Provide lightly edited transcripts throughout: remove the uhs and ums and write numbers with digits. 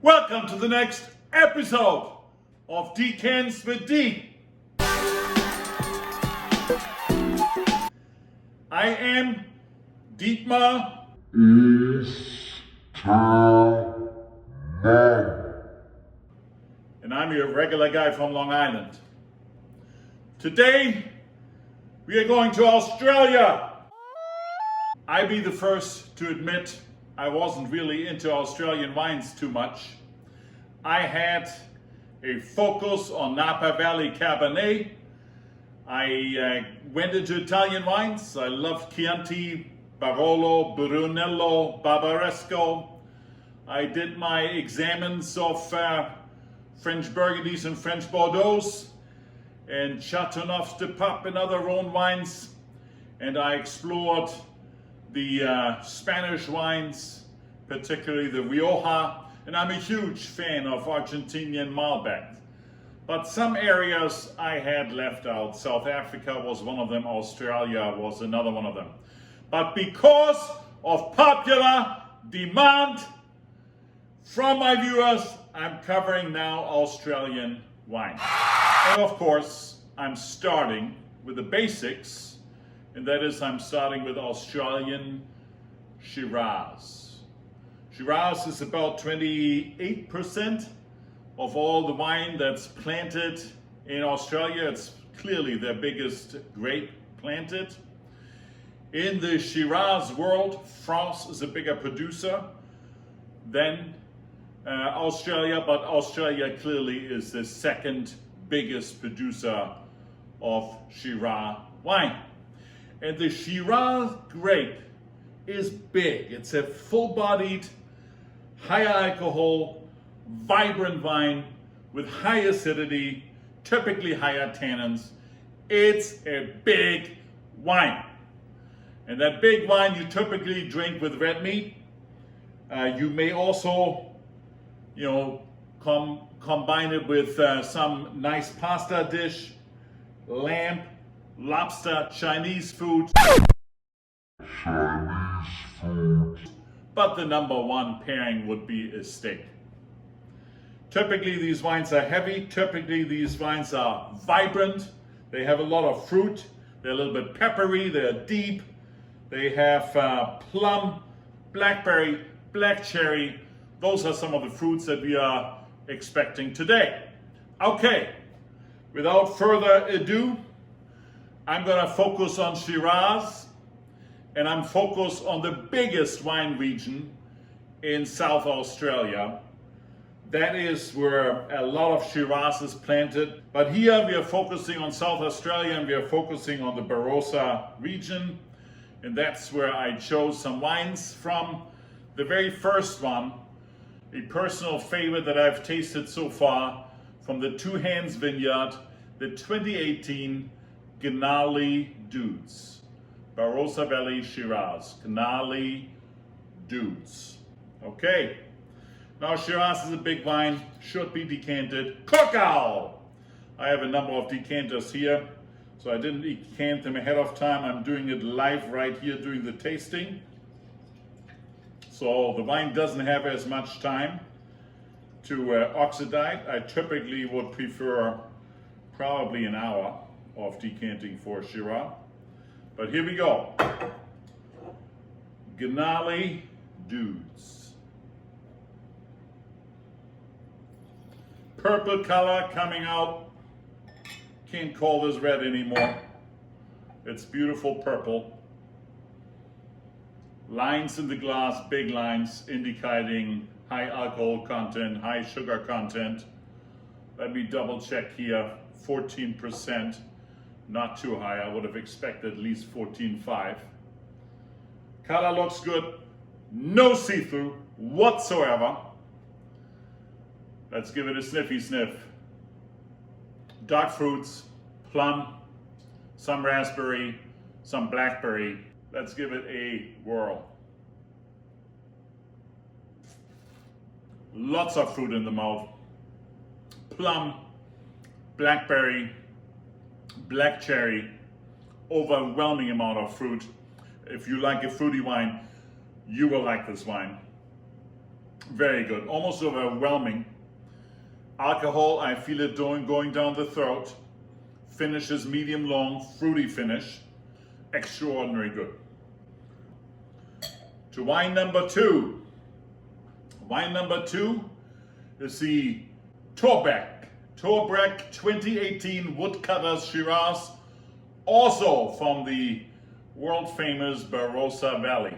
Welcome to the next episode of Decants with D. I am Dietmar and I'm your regular guy from Long Island. Today we are going to Australia. I be the first to admit I wasn't really into Australian wines too much. I had a focus on Napa Valley Cabernet. I went into Italian wines. I loved Chianti, Barolo, Brunello, Barbaresco. I did my examines of French Burgundies and French Bordeaux and Chateauneuf de Pape and other Rhone wines. And I explored the Spanish wines, particularly the Rioja, and I'm a huge fan of Argentinian Malbec. But some areas I had left out. South Africa was one of them, Australia was another one of them. But because of popular demand from my viewers, I'm covering now Australian wine. And of course, I'm starting with the basics, and that is I'm starting with Australian Shiraz. Shiraz is about 28% of all the wine that's planted in Australia. It's clearly their biggest grape planted. In the Shiraz world, France is a bigger producer than Australia, but Australia clearly is the second biggest producer of Shiraz wine. And the Shiraz grape is big. It's a full-bodied, high alcohol, vibrant wine with high acidity, typically higher tannins. It's a big wine. And that big wine you typically drink with red meat. You may also, combine it with some nice pasta dish, lamb, lobster, Chinese food. But the number one pairing would be a steak. Typically these wines are heavy. Typically these wines are vibrant. They have a lot of fruit. They're a little bit peppery. They're deep. They have plum, blackberry, black cherry. Those are some of the fruits that we are expecting today. Okay, without further ado, I'm going to focus on Shiraz, and I'm focused on the biggest wine region in South Australia. That is where a lot of Shiraz is planted. But here we are focusing on South Australia, and we are focusing on the Barossa region. And that's where I chose some wines from. The very first one, a personal favorite that I've tasted so far, from the Two Hands Vineyard, the 2018 Gnarly Dudes, Barossa Valley Shiraz, Gnarly Dudes. Okay, now Shiraz is a big wine, should be decanted. Cookout! I have a number of decanters here, so I didn't decant them ahead of time. I'm doing it live right here during the tasting. So the wine doesn't have as much time to oxidize. I typically would prefer probably an hour of decanting for Shiraz. But here we go. Gnarly Dudes. Purple color coming out. Can't call this red anymore. It's beautiful purple. Lines in the glass, big lines indicating high alcohol content, high sugar content. Let me double check here, 14%. Not too high, I would have expected at least 14.5. Color looks good, no see-through whatsoever. Let's give it a sniffy sniff. Dark fruits, plum, some raspberry, some blackberry. Let's give it a whirl. Lots of fruit in the mouth. Plum, blackberry, black cherry, overwhelming amount of fruit. If you like a fruity wine, you will like this wine. Very good, almost overwhelming. Alcohol, I feel it going down the throat. Finish is medium long, fruity finish. Extraordinary good. To wine number two. Wine number two is the Torbreck 2018 Woodcutters Shiraz, also from the world famous Barossa Valley.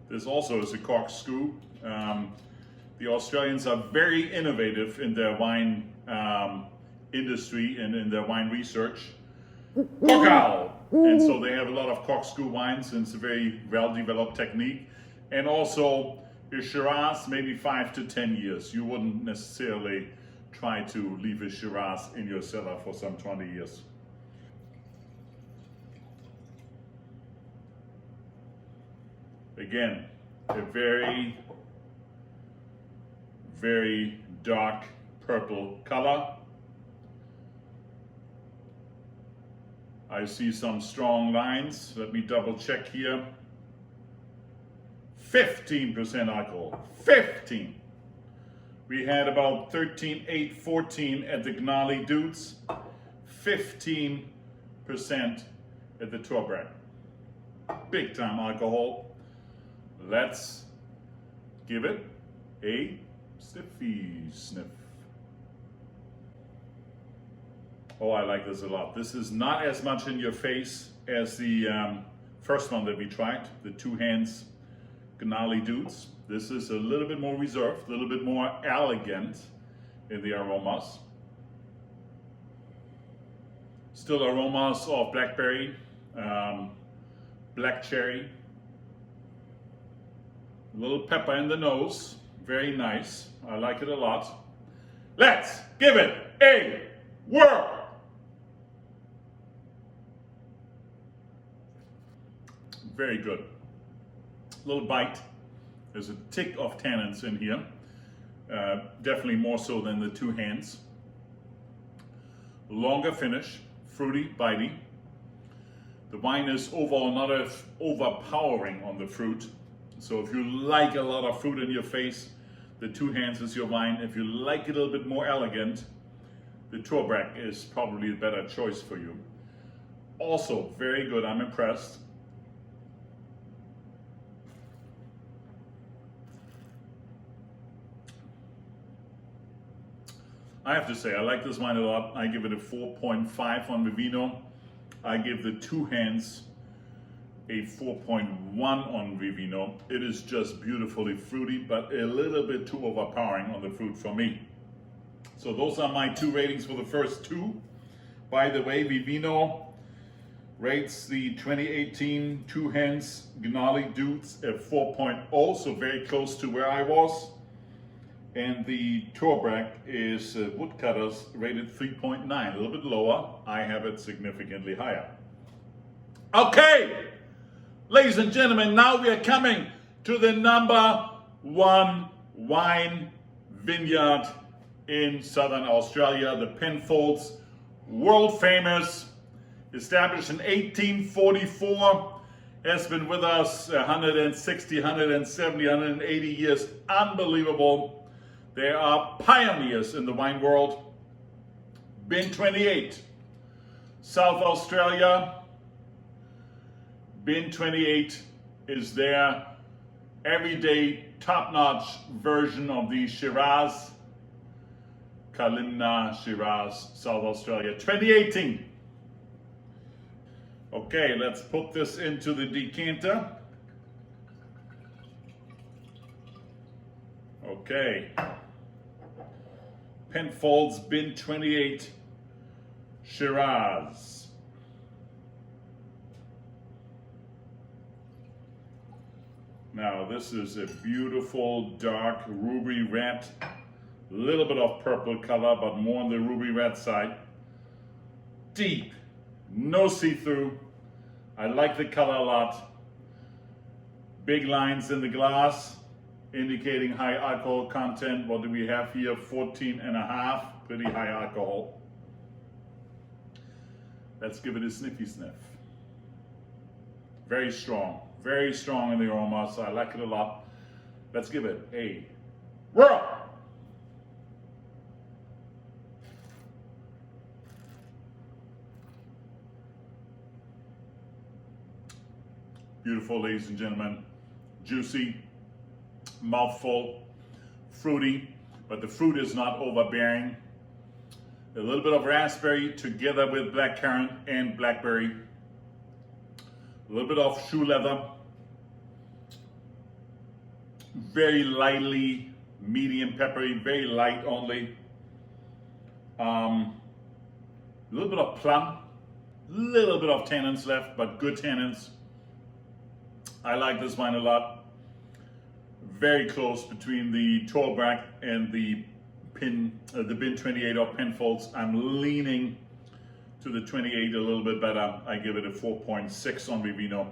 This also is a corkscrew. The Australians are very innovative in their wine industry and in their wine research. Corkal! And so they have a lot of corkscrew wines, and it's a very well-developed technique. And also a Shiraz, maybe 5 to 10 years. You wouldn't necessarily try to leave a Shiraz in your cellar for some 20 years. Again, a very, very dark purple color. I see some strong lines. Let me double check here. 15% alcohol, 15. We had about 13, 8, 14 at the Gnarly Dudes, 15% at the Torbreck. Big time alcohol. Let's give it a sniffy sniff. Oh, I like this a lot. This is not as much in your face as the first one that we tried, the Two Hands Gnarly Dudes. This is a little bit more reserved, a little bit more elegant in the aromas. Still aromas of blackberry, black cherry, a little pepper in the nose, very nice. I like it a lot. Let's give it a whirl. Very good. Little bite. There's a tick of tannins in here. Definitely more so than the Two Hands. Longer finish, fruity, bitey. The wine is overall not as overpowering on the fruit. So if you like a lot of fruit in your face, the Two Hands is your wine. If you like it a little bit more elegant, the Torbreck is probably a better choice for you. Also very good, I'm impressed. I have to say, I like this wine a lot. I give it a 4.5 on Vivino. I give the Two Hands a 4.1 on Vivino. It is just beautifully fruity, but a little bit too overpowering on the fruit for me. So those are my two ratings for the first two. By the way, Vivino rates the 2018 Two Hands Gnarly Dudes at 4.0, so very close to where I was. And the Torbreck is Woodcutters rated 3.9, a little bit lower. I have it significantly higher. Okay, ladies and gentlemen, now we are coming to the number one wine vineyard in southern Australia, the Penfolds, world famous, established in 1844, has been with us 160, 170, 180 years, unbelievable. They are pioneers in the wine world. Bin 28, South Australia. Bin 28 is their everyday top-notch version of the Shiraz, Kalmink Shiraz, South Australia, 2018. Okay, let's put this into the decanter. Okay. Penfolds Bin 28 Shiraz. Now this is a beautiful dark ruby red, little bit of purple color, but more on the ruby red side. Deep, no see-through. I like the color a lot. Big lines in the glass, indicating high alcohol content. What do we have here? 14.5, pretty high alcohol. Let's give it a sniffy sniff. Very strong in the aromas. I like it a lot. Let's give it a whirl. Beautiful, ladies and gentlemen. Juicy, mouthful, fruity, but the fruit is not overbearing. A little bit of raspberry together with blackcurrant and blackberry. A little bit of shoe leather. Very lightly medium peppery, very light only. A little bit of plum, little bit of tannins left, but good tannins. I like this wine a lot. Very close between the Torbreck and the Bin 28 or Penfolds. I'm leaning to the 28 a little bit better. I give it a 4.6 on Vivino.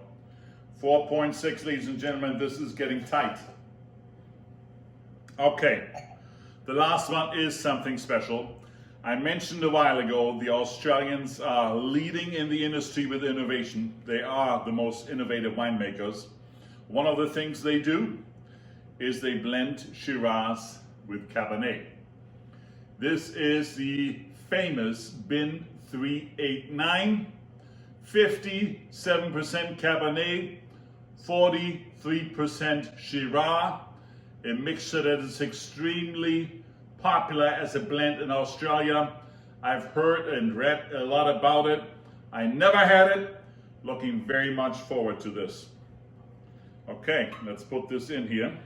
4.6, ladies and gentlemen, this is getting tight. Okay, the last one is something special. I mentioned a while ago, the Australians are leading in the industry with innovation. They are the most innovative winemakers. One of the things they do is they blend Shiraz with Cabernet. This is the famous Bin 389, 57% Cabernet, 43% Shiraz, a mixture that is extremely popular as a blend in Australia. I've heard and read a lot about it. I never had it. Looking very much forward to this. Okay, let's put this in here.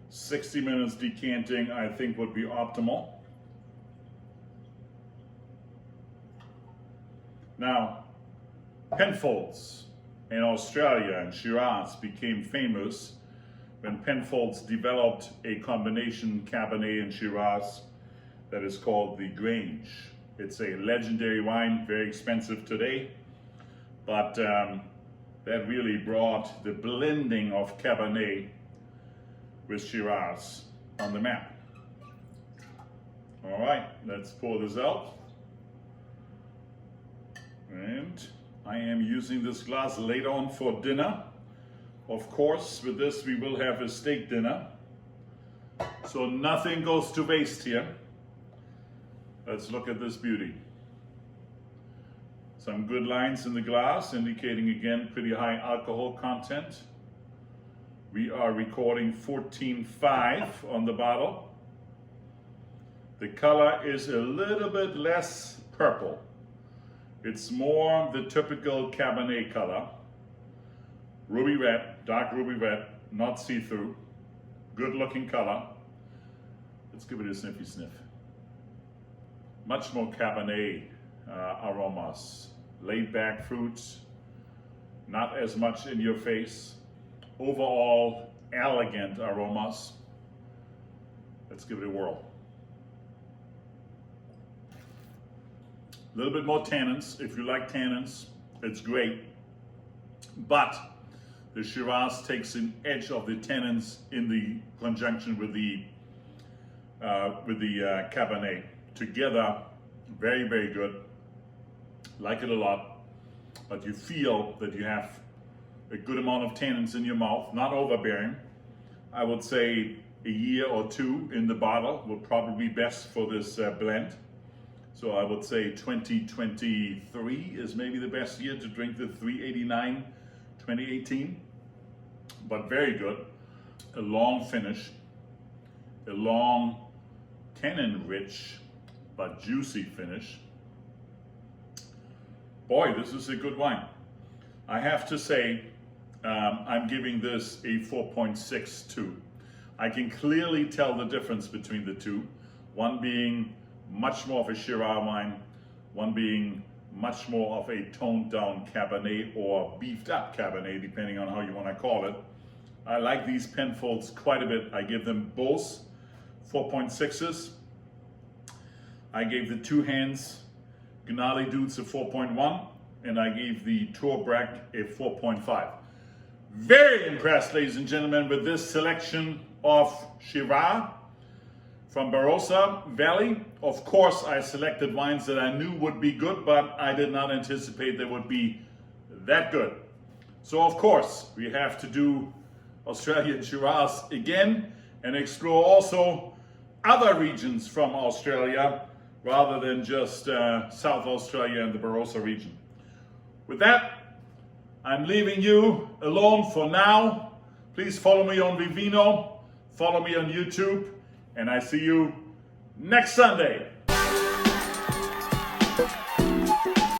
"60 minutes decanting, I think, would be optimal. Now, Penfolds in Australia and Shiraz became famous when Penfolds developed a combination Cabernet and Shiraz that is called the Grange. It's a legendary wine, very expensive today, but that really brought the blending of Cabernet with Shiraz on the map. All right, let's pour this out. And I am using this glass later on for dinner. Of course, with this we will have a steak dinner. So nothing goes to waste here. Let's look at this beauty. Some good lines in the glass indicating again pretty high alcohol content. We are recording 14.5 on the bottle. The color is a little bit less purple. It's more the typical Cabernet color. Ruby red, dark ruby red, not see-through. Good looking color. Let's give it a sniffy sniff. Much more Cabernet aromas. Laid back fruits, not as much in your face. Overall, elegant aromas. Let's give it a whirl. A little bit more tannins. If you like tannins, it's great. But the Shiraz takes an edge of the tannins in the conjunction with the Cabernet. Together, very, very good. Like it a lot. But you feel that you have a good amount of tannins in your mouth, not overbearing. I would say a year or two in the bottle would probably be best for this blend. So I would say 2023 is maybe the best year to drink the 389 2018. But very good. A long finish. A long tannin rich but juicy finish. Boy, this is a good wine. I have to say, I'm giving this a 4.62. I can clearly tell the difference between the two. One being much more of a Shiraz wine, one being much more of a toned down Cabernet or beefed up Cabernet, depending on how you want to call it. I like these Penfolds quite a bit. I give them both 4.6s. I gave the two hands Gnarly Dudes a 4.1, and I gave the Torbreck a 4.5. Very impressed, ladies and gentlemen, with this selection of Shiraz from Barossa Valley. Of course, I selected wines that I knew would be good, but I did not anticipate there would be that good. So of course, we have to do Australian Shiraz again and explore also other regions from Australia rather than just South Australia and the Barossa region. With that, I'm leaving you alone for now. Please follow me on Vivino, follow me on YouTube, and I see you next Sunday.